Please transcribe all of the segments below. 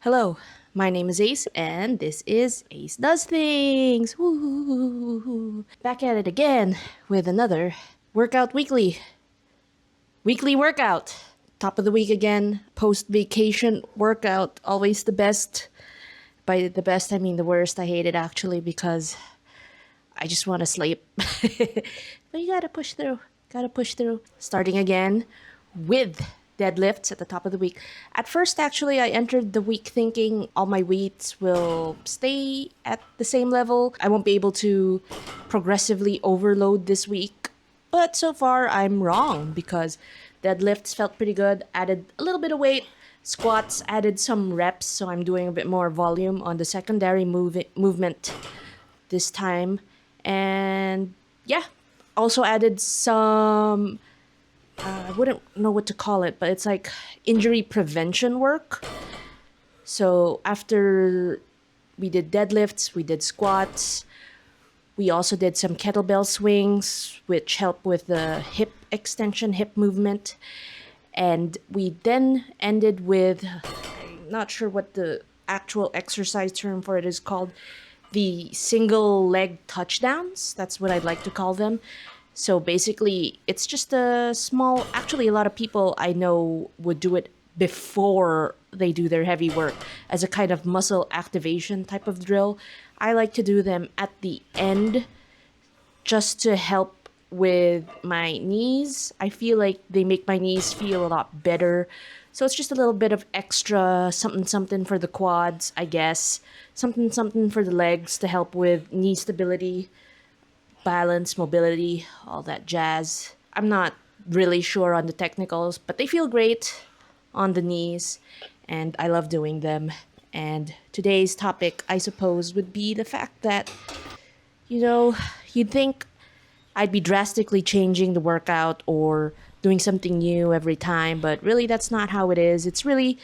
Hello, my name is Ace, and this is Ace Does Things. Woo! Back at it again with another workout weekly workout. Top of the week again, post vacation workout. Always the best. By the best, I mean the worst. I hate it actually because I just want to sleep. But you gotta push through. Gotta push through. Starting again with deadlifts at the top of the week. At first, actually, I entered the week thinking all my weights will stay at the same level. I won't be able to progressively overload this week. But so far, I'm wrong because deadlifts felt pretty good. Added a little bit of weight. Squats added some reps, so I'm doing a bit more volume on the secondary movement this time. And yeah, also added some, I wouldn't know what to call it, but it's like injury prevention work. So after we did deadlifts, we did squats, we also did some kettlebell swings, which help with the hip extension, hip movement. And we then ended with, I'm not sure what the actual exercise term for it is called, the single leg touchdowns. That's what I'd like to call them. So basically, it's just a small, actually, a lot of people I know would do it before they do their heavy work as a kind of muscle activation type of drill. I like to do them at the end just to help with my knees. I feel like they make my knees feel a lot better. So it's just a little bit of extra something something for the quads, I guess. Something something for the legs to help with knee stability, balance, mobility, all that jazz. I'm not really sure on the technicals, but they feel great on the knees and I love doing them. And today's topic, I suppose, would be the fact that, you know, you'd think I'd be drastically changing the workout or doing something new every time, but really that's not how it is. It's really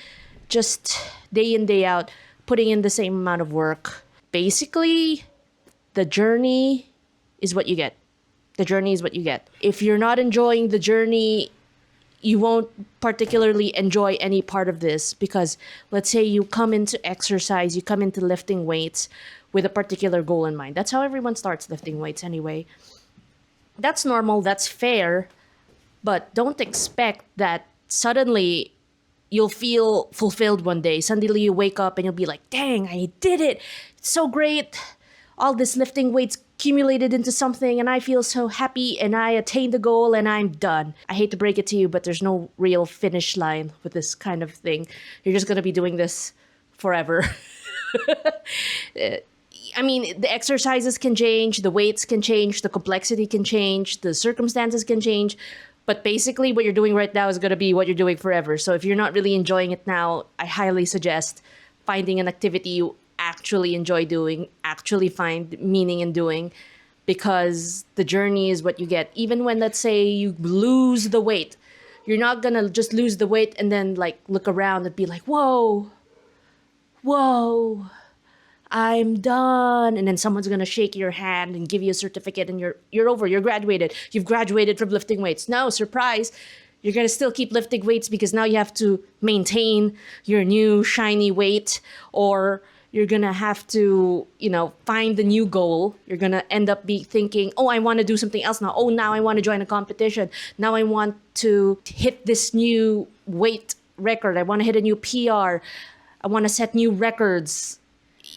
just day in, day out, putting in the same amount of work. Basically, the journey is what you get. The journey is what you get. If you're not enjoying the journey, you won't particularly enjoy any part of this because let's say you come into exercise, you come into lifting weights with a particular goal in mind. That's how everyone starts lifting weights anyway. That's normal, that's fair, but don't expect that suddenly you'll feel fulfilled one day. Suddenly you wake up and you'll be like, dang, I did it. It's so great. All this lifting weights accumulated into something and I feel so happy and I attained the goal and I'm done. I hate to break it to you, but there's no real finish line with this kind of thing. You're just going to be doing this forever. I mean, the exercises can change, the weights can change, the complexity can change, the circumstances can change. But basically, what you're doing right now is going to be what you're doing forever. So if you're not really enjoying it now, I highly suggest finding an activity you actually enjoy doing, actually find meaning in doing, because the journey is what you get. Even when, let's say, you lose the weight, you're not going to just lose the weight and then like look around and be like, whoa, I'm done. And then someone's gonna shake your hand and give you a certificate and you're over. You're graduated. You've graduated from lifting weights. No, surprise. You're gonna still keep lifting weights because now you have to maintain your new shiny weight, or you're gonna have to, find the new goal. You're gonna end up be thinking, oh, I wanna do something else now. Oh, now I wanna join a competition. Now I want to hit this new weight record. I wanna hit a new PR. I wanna set new records.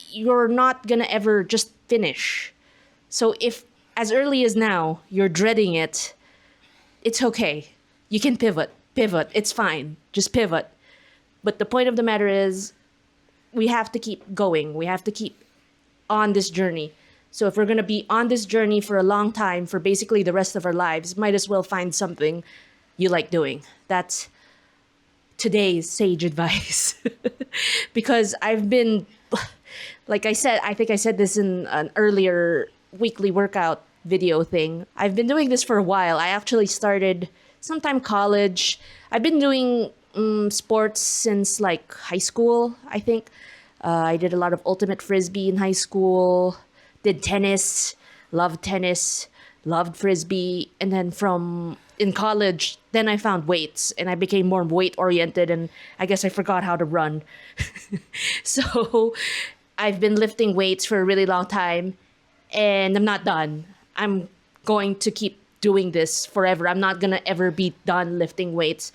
You're not gonna ever just finish. So if as early as now you're dreading it, it's okay. You can pivot. It's fine. Just pivot. But the point of the matter is we have to keep going. We have to keep on this journey. So if we're gonna be on this journey for a long time, for basically the rest of our lives, might as well find something you like doing. That's today's sage advice. Because I've been, like I said, I think I said this in an earlier weekly workout video thing. I've been doing this for a while. I actually started sometime college. I've been doing sports since like high school, I think. I did a lot of ultimate frisbee in high school, did tennis, loved tennis, loved frisbee, and then from in college, then I found weights and I became more weight oriented, and I guess I forgot how to run. So I've been lifting weights for a really long time and I'm not done. I'm going to keep doing this forever. I'm not going to ever be done lifting weights.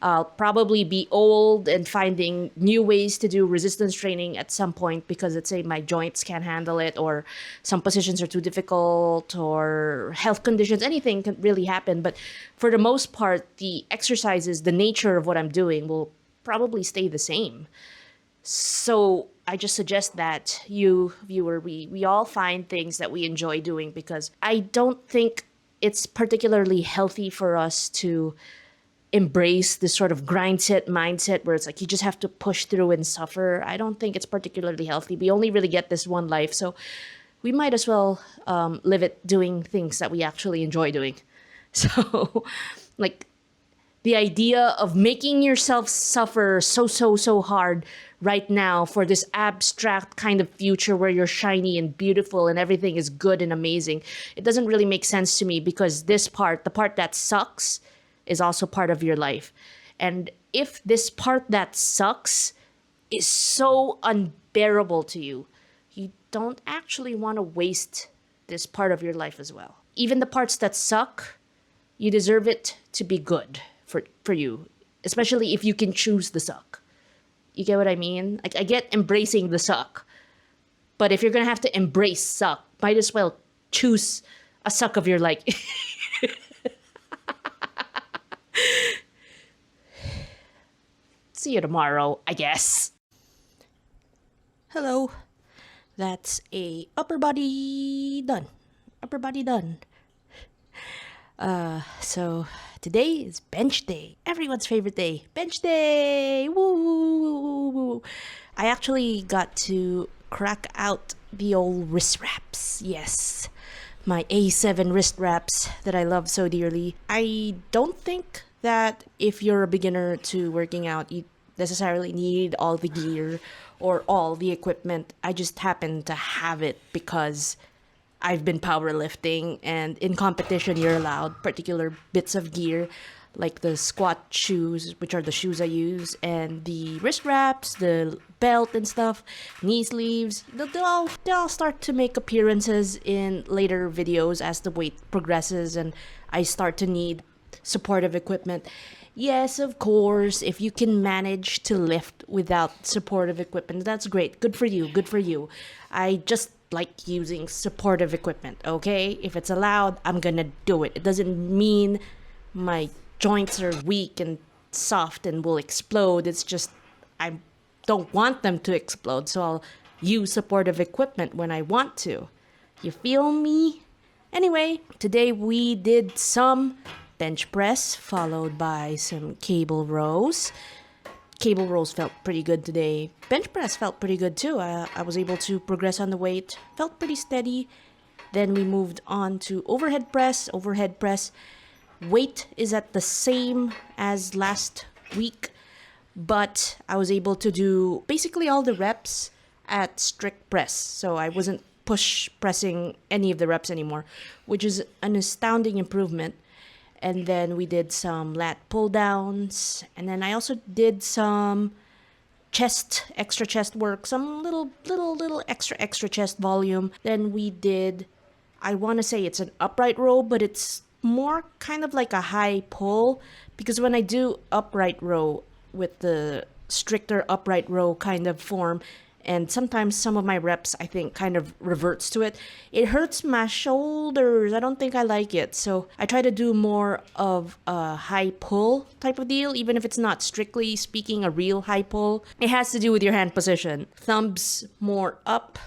I'll probably be old and finding new ways to do resistance training at some point because let's say my joints can't handle it, or some positions are too difficult, or health conditions, anything can really happen. But for the most part, the exercises, the nature of what I'm doing will probably stay the same. So I just suggest that you, viewer, we all find things that we enjoy doing, because I don't think it's particularly healthy for us to embrace this sort of grind set mindset where it's like you just have to push through and suffer. I don't think it's particularly healthy. We only really get this one life, so we might as well live it doing things that we actually enjoy doing. So, like, the idea of making yourself suffer so hard right now for this abstract kind of future where you're shiny and beautiful and everything is good and amazing, it doesn't really make sense to me, because this part, the part that sucks, is also part of your life. And if this part that sucks is so unbearable to you, you don't actually want to waste this part of your life as well. Even the parts that suck, you deserve it to be good for you, especially if you can choose the suck. You get what I mean? Like, I get embracing the suck, but if you're gonna have to embrace suck, might as well choose a suck of your like. See you tomorrow, I guess. Hello. That's a upper body done. Upper body done. So today is bench day. Everyone's favorite day. Bench day. Woo! I actually got to crack out the old wrist wraps. Yes. My A7 wrist wraps that I love so dearly. I don't think that if you're a beginner to working out, you necessarily need all the gear or all the equipment. I just happen to have it because I've been powerlifting, and in competition, you're allowed particular bits of gear, like the squat shoes, which are the shoes I use, and the wrist wraps, the belt and stuff, knee sleeves. They'll start to make appearances in later videos as the weight progresses and I start to need supportive equipment. Yes, of course, if you can manage to lift without supportive equipment, that's great. Good for you. Good for you. I just like using supportive equipment, okay? If it's allowed, I'm gonna do it. It doesn't mean my joints are weak and soft and will explode. It's just I don't want them to explode, so I'll use supportive equipment when I want to. You feel me? Anyway, today we did some bench press followed by some cable rows. Cable rows felt pretty good today. Bench press felt pretty good too. I was able to progress on the weight. Felt pretty steady. Then we moved on to overhead press. Overhead press weight is at the same as last week, but I was able to do basically all the reps at strict press. So I wasn't push pressing any of the reps anymore, which is an astounding improvement. And then we did some lat pull downs, and then I also did some extra chest work, some little extra chest volume. Then we did, I want to say it's an upright row, but it's more kind of like a high pull, because when I do upright row with the stricter upright row kind of form, and sometimes some of my reps I think kind of reverts to it, it hurts my shoulders. I don't think I like it, so I try to do more of a high pull type of deal, even if it's not strictly speaking a real high pull. It has to do with your hand position. Thumbs more up,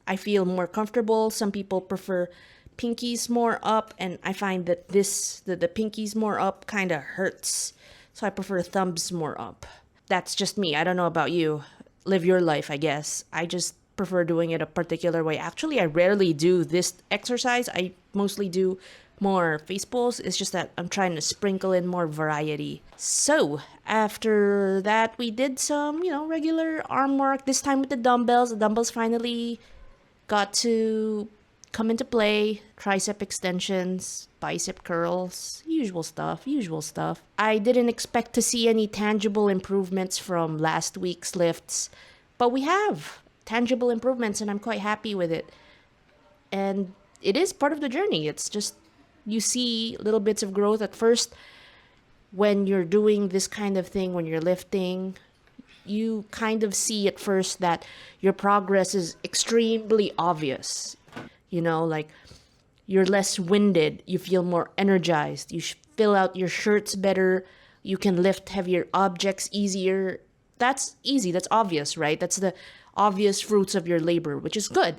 I feel more comfortable. Some people prefer pinkies more up, and I find that the pinkies more up kind of hurts, so I prefer thumbs more up. That's just me. I don't know about you. Live your life, I guess. I just prefer doing it a particular way. Actually, I rarely do this exercise. I mostly do more face pulls. It's just that I'm trying to sprinkle in more variety. So after that, we did some, regular arm work, this time with the dumbbells. The dumbbells finally got to come into play. Tricep extensions, bicep curls, usual stuff, usual stuff. I didn't expect to see any tangible improvements from last week's lifts, but we have tangible improvements and I'm quite happy with it. And it is part of the journey. It's just you see little bits of growth at first when you're doing this kind of thing, when you're lifting. You kind of see at first that your progress is extremely obvious. Like you're less winded, you feel more energized, you fill out your shirts better, you can lift heavier objects easier. That's easy, that's obvious, right? That's the obvious fruits of your labor, which is good.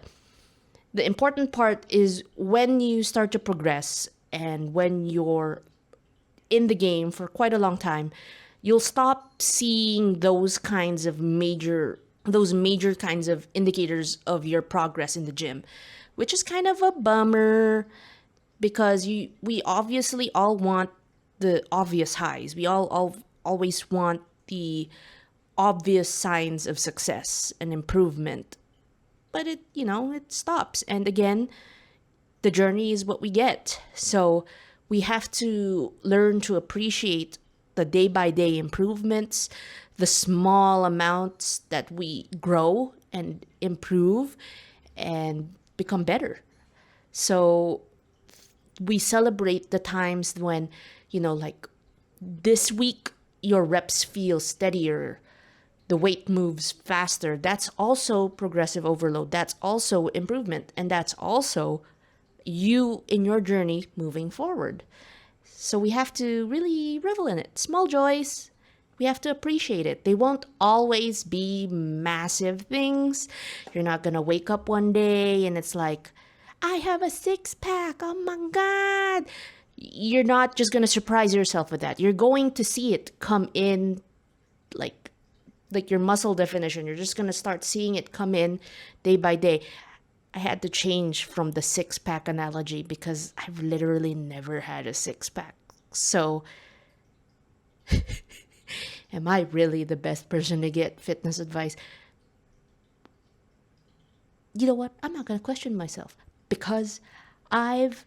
The important part is when you start to progress and when you're in the game for quite a long time, you'll stop seeing those major kinds of indicators of your progress in the gym, which is kind of a bummer because we obviously all want the obvious highs. We all always want the obvious signs of success and improvement. But it stops. And again, the journey is what we get. So we have to learn to appreciate the day by day improvements, the small amounts that we grow and improve and become better. So we celebrate the times when, like this week, your reps feel steadier, the weight moves faster. That's also progressive overload. That's also improvement. And that's also you in your journey moving forward. So we have to really revel in it. Small joys, we have to appreciate it. They won't always be massive things. You're not going to wake up one day and it's like, I have a six pack. Oh my God. You're not just going to surprise yourself with that. You're going to see it come in like your muscle definition. You're just going to start seeing it come in day by day. I had to change from the six pack analogy because I've literally never had a six pack. So, am I really the best person to get fitness advice? You know what? I'm not going to question myself because I've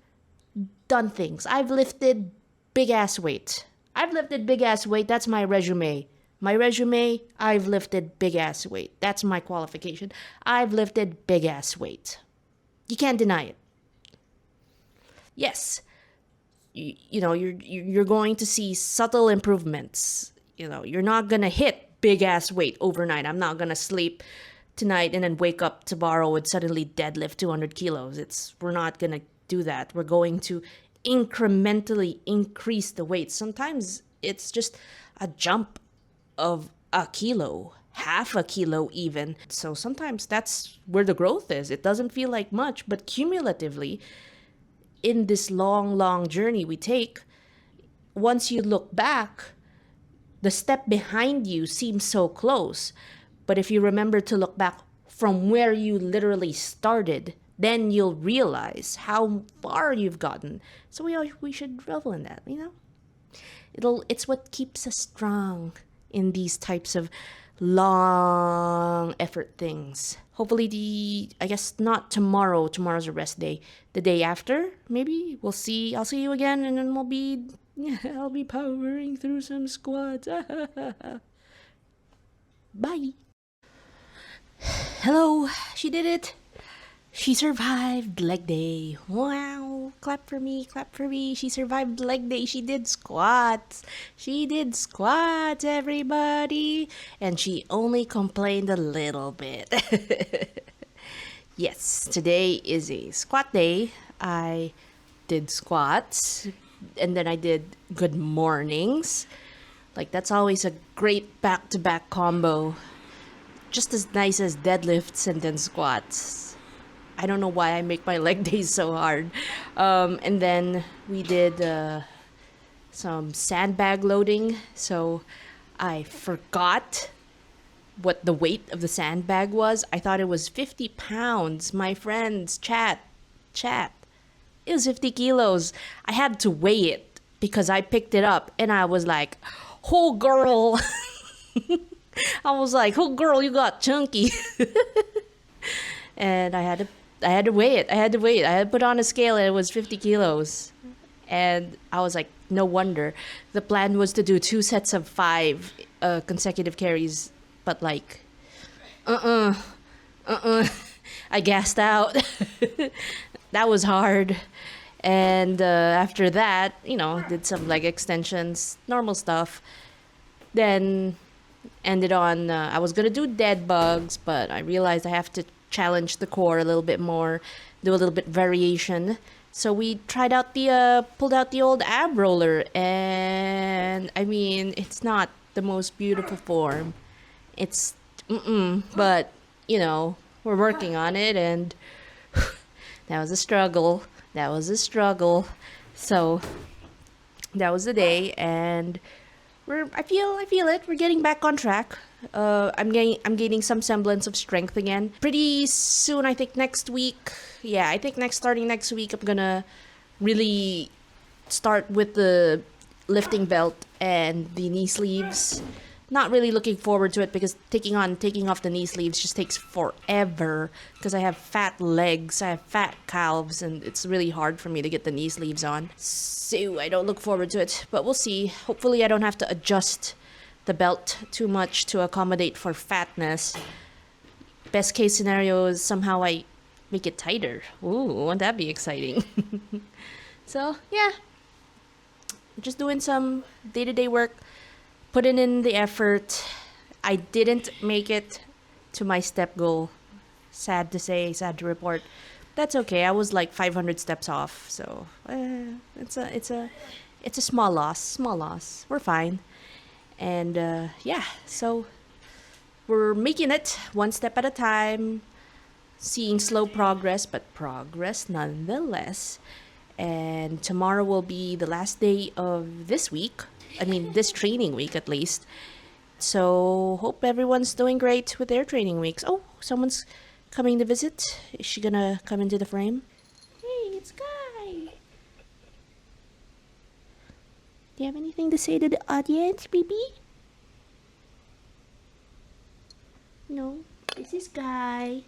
done things. I've lifted big ass weight. That's my resume. My resume, I've lifted big ass weight. That's my qualification. I've lifted big ass weight. You can't deny it. Yes, you're going to see subtle improvements. You're not gonna hit big ass weight overnight. I'm not gonna sleep tonight and then wake up tomorrow and suddenly deadlift 200 kilos. We're not gonna do that. We're going to incrementally increase the weight. Sometimes it's just a jump of a kilo, half a kilo even. So sometimes that's where the growth is. It doesn't feel like much, but cumulatively, in this long, long journey we take, once you look back, the step behind you seems so close. But if you remember to look back from where you literally started, then you'll realize how far you've gotten. So we should revel in that, It's what keeps us strong in these types of long effort things. Hopefully I guess not tomorrow. Tomorrow's a rest day. The day after, maybe I'll see you again and then I'll be powering through some squats. Bye. Hello, she did it. She survived leg day. Wow. Clap for me, clap for me. She survived leg day. She did squats. Everybody. And she only complained a little bit. Yes, today is a squat day. I did squats and then I did good mornings. Like, that's always a great back-to-back combo. Just as nice as deadlifts and then squats. I don't know why I make my leg days so hard. And then we did some sandbag loading. So I forgot what the weight of the sandbag was. I thought it was 50 pounds. My friends, chat. It was 50 kilos. I had to weigh it because I picked it up and I was like, oh, girl. I was like, oh, girl, you got chunky. And I had to I had to weigh it. I had to put on a scale and it was 50 kilos. And I was like, no wonder. The plan was to do 2 sets of 5 consecutive carries, but like, uh I gassed out. That was hard. And after that, did some leg extensions, normal stuff. Then ended on, I was going to do dead bugs, but I realized I have to challenge the core a little bit more, do a little bit variation. So we tried out pulled out the old ab roller. And I mean, it's not the most beautiful form. It's, but, we're working on it, and that was a struggle. That was a struggle. So that was the day, and I feel it. We're getting back on track. I'm gaining some semblance of strength again. Pretty soon, I think next week. Yeah, I think starting next week, I'm gonna really start with the lifting belt and the knee sleeves. Not really looking forward to it because taking off the knee sleeves just takes forever because I have fat legs, I have fat calves, and it's really hard for me to get the knee sleeves on. So I don't look forward to it, but we'll see. Hopefully I don't have to adjust the belt too much to accommodate for fatness. Best case scenario is somehow I make it tighter. Ooh, won't that be exciting? So yeah, just doing some day-to-day work, putting in the effort. I didn't make it to my step goal. Sad to say, sad to report. That's okay. I was like 500 steps off, so it's a small loss. Small loss. We're fine. And yeah, so we're making it one step at a time, seeing slow progress, but progress nonetheless. And tomorrow will be the last day of this week. I mean, this training week at least. So, hope everyone's doing great with their training weeks. Oh, someone's coming to visit. Is she gonna come into the frame? Hey, it's Guy. Do you have anything to say to the audience, baby? No, this is Guy.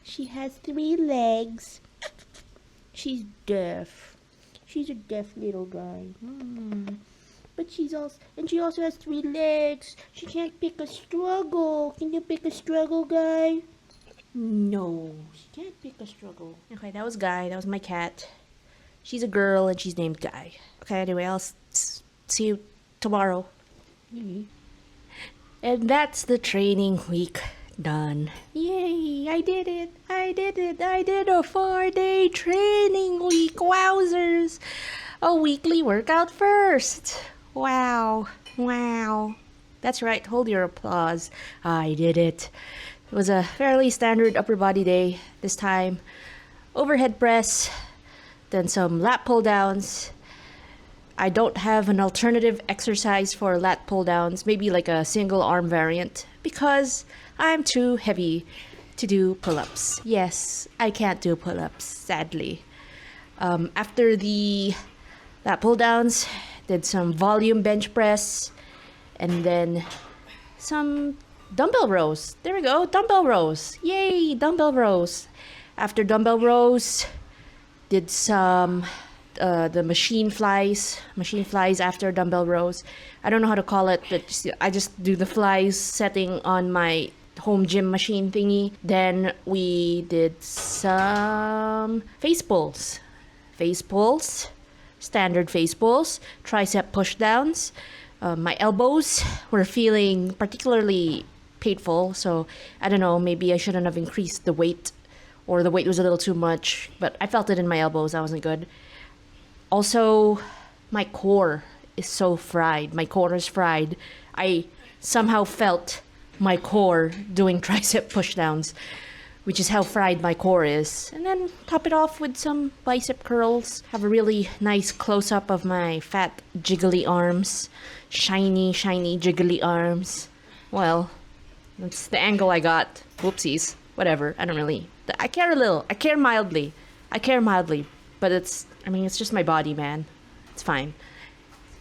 She has 3 legs. She's deaf. She's a deaf little guy. But she also has 3 legs. She can't pick a struggle. Can you pick a struggle, Guy? No, she can't pick a struggle. Okay, that was Guy. That was my cat. She's a girl and she's named Guy. Okay, anyway, I'll see you tomorrow. And that's the training week done. Yay, I did it. I did a 4-day training week. Wowzers. A weekly workout first. Wow. That's right, hold your applause. I did it. It was a fairly standard upper body day this time. Overhead press, then some lat pull downs. I don't have an alternative exercise for lat pull downs, maybe like a single arm variant, because I'm too heavy to do pull-ups. Yes, I can't do pull-ups, sadly. After the lat pull downs, did some volume bench press, and then some dumbbell rows. There we go, dumbbell rows. Yay, dumbbell rows. After dumbbell rows, did some the machine flies after dumbbell rows. I don't know how to call it, but I just do the flies setting on my home gym machine thingy. Then we did some face pulls, standard face pulls, tricep push downs. My elbows were feeling particularly painful, so I don't know, maybe I shouldn't have increased the weight, or the weight was a little too much, but I felt it in my elbows. That wasn't good. Also, my core is so fried. My core is fried. I somehow felt my core doing tricep pushdowns, which is how fried my core is. And then top it off with some bicep curls. Have a really nice close-up of my fat, jiggly arms. Shiny, jiggly arms. Well, that's the angle I got. Whoopsies. Whatever. I don't really... I care a little. I care mildly. But it's just my body, man. It's fine.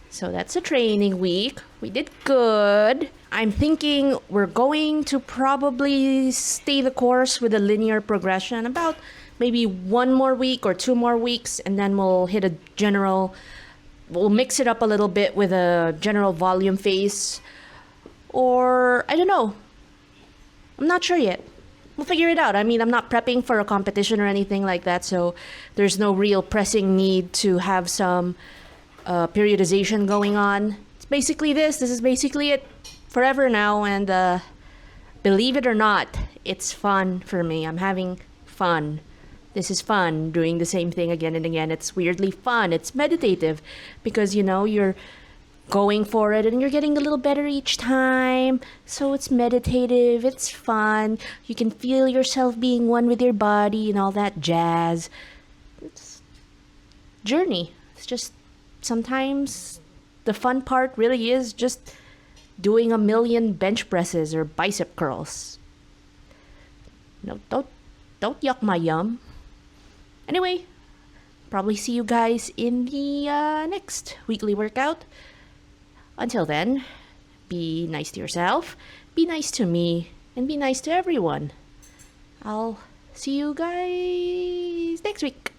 So that's a training week. We did good. I'm thinking we're going to probably stay the course with a linear progression, about maybe one more week or 2 more weeks, and then we'll hit a general. We'll mix it up a little bit with a general volume phase. Or, I don't know. I'm not sure yet. We'll figure it out. I mean, I'm not prepping for a competition or anything like that, so there's no real pressing need to have some periodization going on. It's basically this. This is basically it forever now, and believe it or not, it's fun for me. I'm having fun. This is fun, doing the same thing again and again. It's weirdly fun. It's meditative because, you're going for it and you're getting a little better each time. So it's meditative, it's fun. You can feel yourself being one with your body and all that jazz. It's journey. It's just sometimes the fun part really is just doing a million bench presses or bicep curls. No, don't yuck my yum. Anyway, probably see you guys in the next weekly workout. Until then, be nice to yourself, be nice to me, and be nice to everyone. I'll see you guys next week.